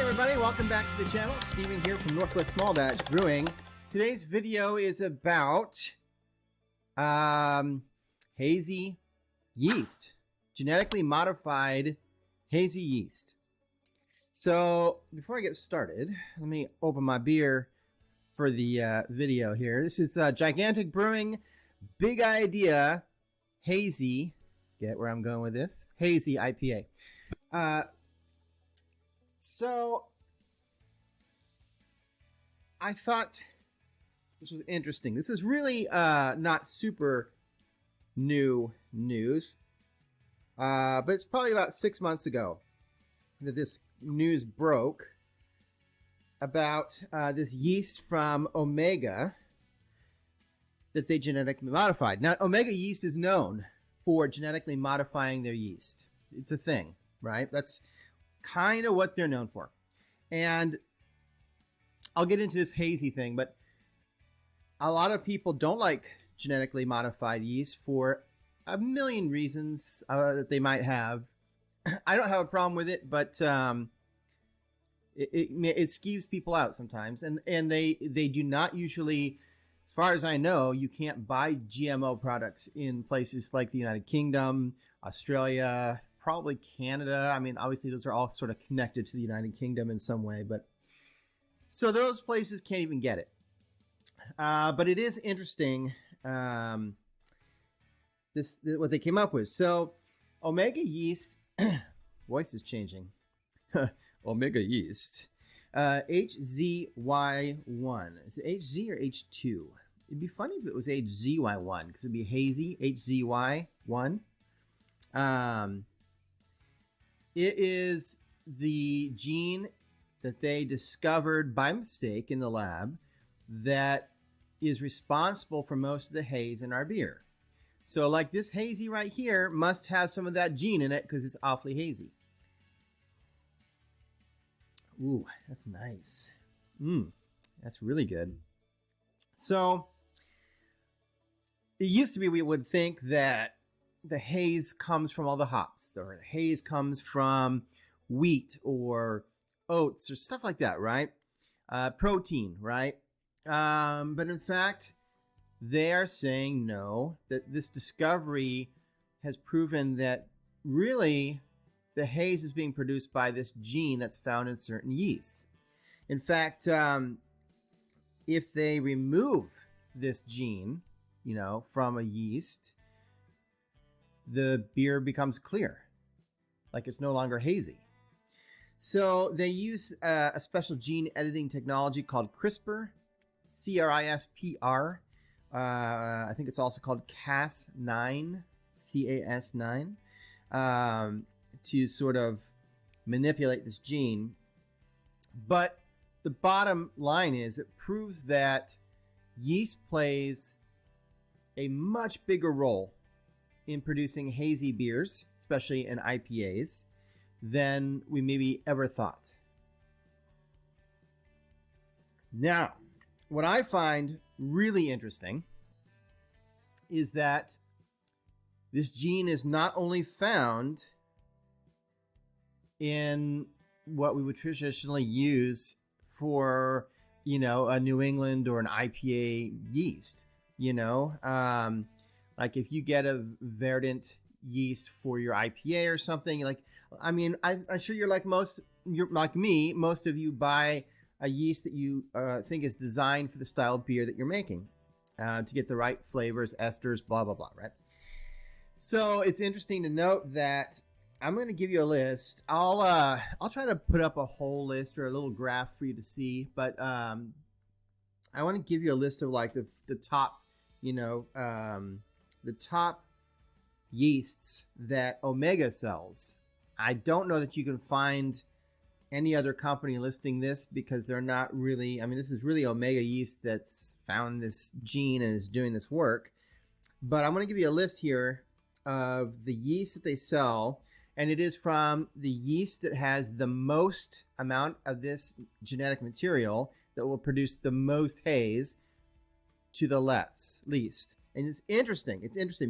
everybody, welcome back to the channel. Steven here from Northwest Small Batch Brewing. Today's video is about hazy yeast, genetically modified hazy yeast. So before I get started, let me open my beer for the video here. This is Gigantic Brewing Big Idea Hazy. Get where I'm going with this? Hazy IPA. So I thought this was interesting. This is really not super new news, but it's probably about 6 months ago that this news broke about this yeast from Omega that they genetically modified. Now, Omega yeast is known for genetically modifying their yeast. It's a thing, right? That's kind of what they're known for. And I'll get into this hazy thing, but a lot of people don't like genetically modified yeast for a million reasons that they might have. I don't have a problem with it, but it skeeves people out sometimes. And they do not usually, as far as I know, you can't buy GMO products in places like the United Kingdom, Australia, probably Canada. I mean, obviously those are all sort of connected to the United Kingdom in some way, but so those places can't even get it. But it is interesting, what they came up with. So Omega yeast, voice is changing. Omega yeast, HZY1. Is it HZ or H2? It'd be funny if it was HZY1 because it'd be hazy, HZY1. It is the gene that they discovered by mistake in the lab that is responsible for most of the haze in our beer. So like this hazy right here must have some of that gene in it because it's awfully hazy. Ooh, that's nice. That's really good. So it used to be we would think that the haze comes from all the hops, or the haze comes from wheat or oats or stuff like that, right? Protein, right? But in fact, they are saying no, that this discovery has proven that really the haze is being produced by this gene that's found in certain yeasts. In fact, if they remove this gene, from a yeast, the beer becomes clear, like it's no longer hazy. So they use a special gene editing technology called CRISPR, CRISPR. I think it's also called Cas9, CAS9, to sort of manipulate this gene. But the bottom line is it proves that yeast plays a much bigger role in producing hazy beers, especially in IPAs, than we maybe ever thought. Now, what I find really interesting is that this gene is not only found in what we would traditionally use for, a New England or an IPA yeast, like if you get a verdant yeast for your IPA or something, I'm sure you're like me. Most of you buy a yeast that you think is designed for the style of beer that you're making to get the right flavors, esters, blah, blah, blah, right? So it's interesting to note that I'm going to give you a list. I'll try to put up a whole list or a little graph for you to see, but I want to give you a list of like the top, the top yeasts that Omega sells. I don't know that you can find any other company listing this because they're not really, this is really Omega yeast that's found this gene and is doing this work. But I'm going to give you a list here of the yeast that they sell, and it is from the yeast that has the most amount of this genetic material that will produce the most haze to the least. And it's interesting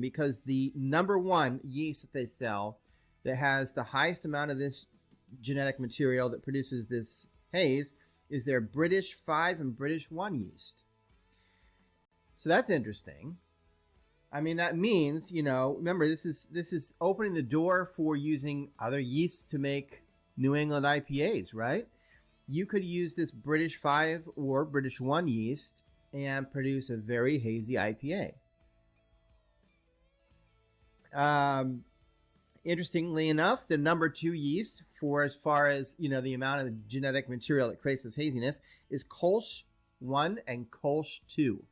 because the number one yeast that they sell that has the highest amount of this genetic material that produces this haze is their British 5 and British 1 yeast. So that's interesting. I mean, that means, you know, remember, this is opening the door for using other yeasts to make New England IPAs, right? You could use this British 5 or British 1 yeast and produce a very hazy IPA. Interestingly enough, the number 2 yeast for as far as, you know, the amount of the genetic material that creates this haziness is Kolsch 1 and Kolsch 2.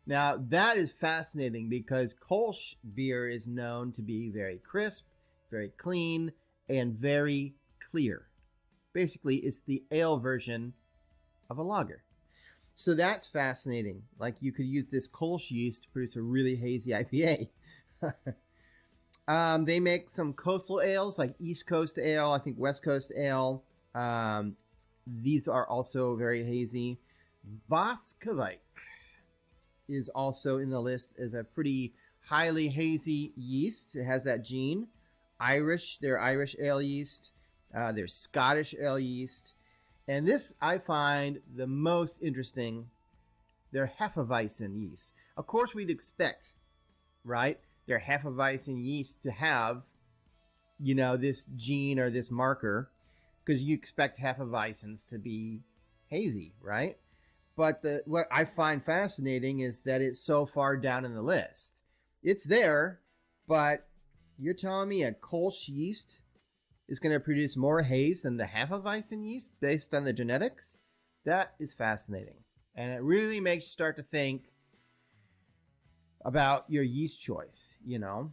Now, that is fascinating because Kolsch beer is known to be very crisp, very clean, and very clear. Basically, it's the ale version of a lager. So that's fascinating. Like, you could use this Kolsch yeast to produce a really hazy IPA. They make some coastal ales like East Coast Ale, I think West Coast Ale. These are also very hazy. Vaskevik is also in the list as a pretty highly hazy yeast. It has that gene. They're Irish ale yeast. They're Scottish ale yeast. And this I find the most interesting. They're Hefeweizen yeast. Of course, we'd expect, right, their Hefeweizen yeast to have, you know, this gene or this marker, because you expect Hefeweizens to be hazy, right? But what I find fascinating is that it's so far down in the list. It's there, but you're telling me a Kolsch yeast is going to produce more haze than the Hefeweizen yeast based on the genetics? That is fascinating. And it really makes you start to think about your yeast choice, you know.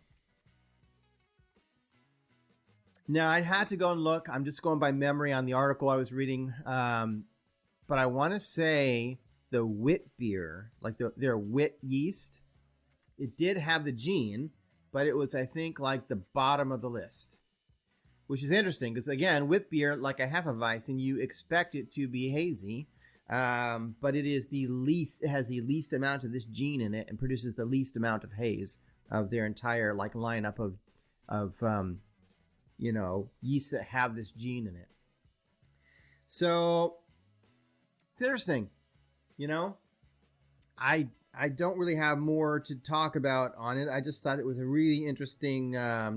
Now, I had to go and look. I'm just going by memory on the article I was reading. But I want to say the wit beer, like their wit yeast, it did have the gene, but it was, I think, like the bottom of the list, which is interesting because, again, wit beer, like a Hefeweizen, you expect it to be hazy, but it has the least amount of this gene in it and produces the least amount of haze of their entire like lineup of you know, yeasts that have this gene in it. So it's interesting, you know. I don't really have more to talk about on it. I just thought it was a really interesting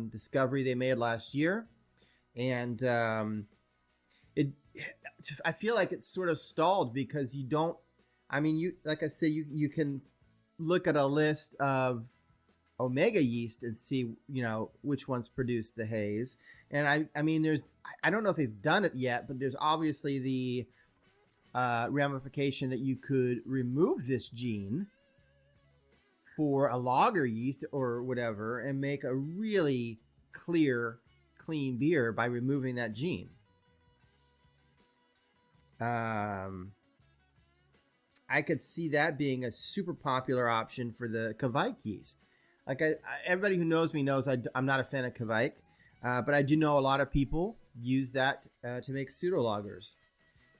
discovery they made last year, and I feel like it's sort of stalled because you don't. I mean, you like I said, you can look at a list of Omega yeast and see, you know, which ones produce the haze. And I mean, I don't know if they've done it yet, but there's obviously the ramification that you could remove this gene for a lager yeast or whatever and make a really clear, clean beer by removing that gene. I could see that being a super popular option for the Kvike yeast. Like everybody who knows me knows I'm not a fan of Kvike, but I do know a lot of people use that to make pseudo lagers.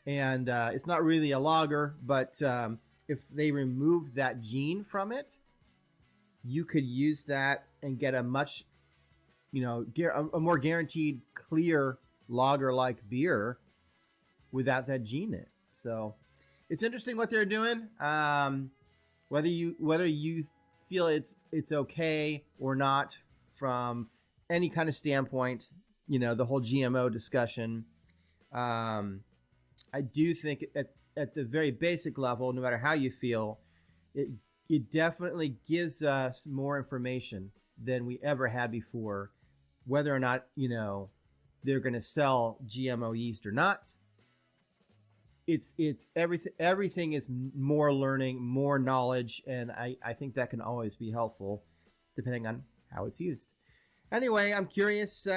And it's not really a lager, but if they removed that gene from it, you could use that and get a much, you know, a more guaranteed clear lager-like beer without that gene in it. So it's interesting what they're doing. Whether you feel it's okay or not from any kind of standpoint, you know, the whole GMO discussion. I do think at the very basic level, no matter how you feel, it definitely gives us more information than we ever had before, whether or not, you know, they're going to sell GMO yeast or not. It's everything is more learning, more knowledge, and I think that can always be helpful depending on how it's used. Anyway, I'm curious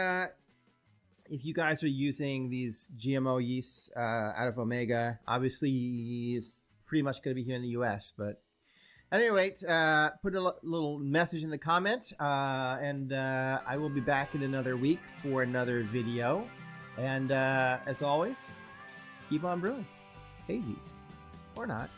if you guys are using these GMO yeasts out of Omega. Obviously, it's pretty much going to be here in the US, but anyway, put a little message in the comment, and I will be back in another week for another video. And as always, keep on brewing. Hazies or not.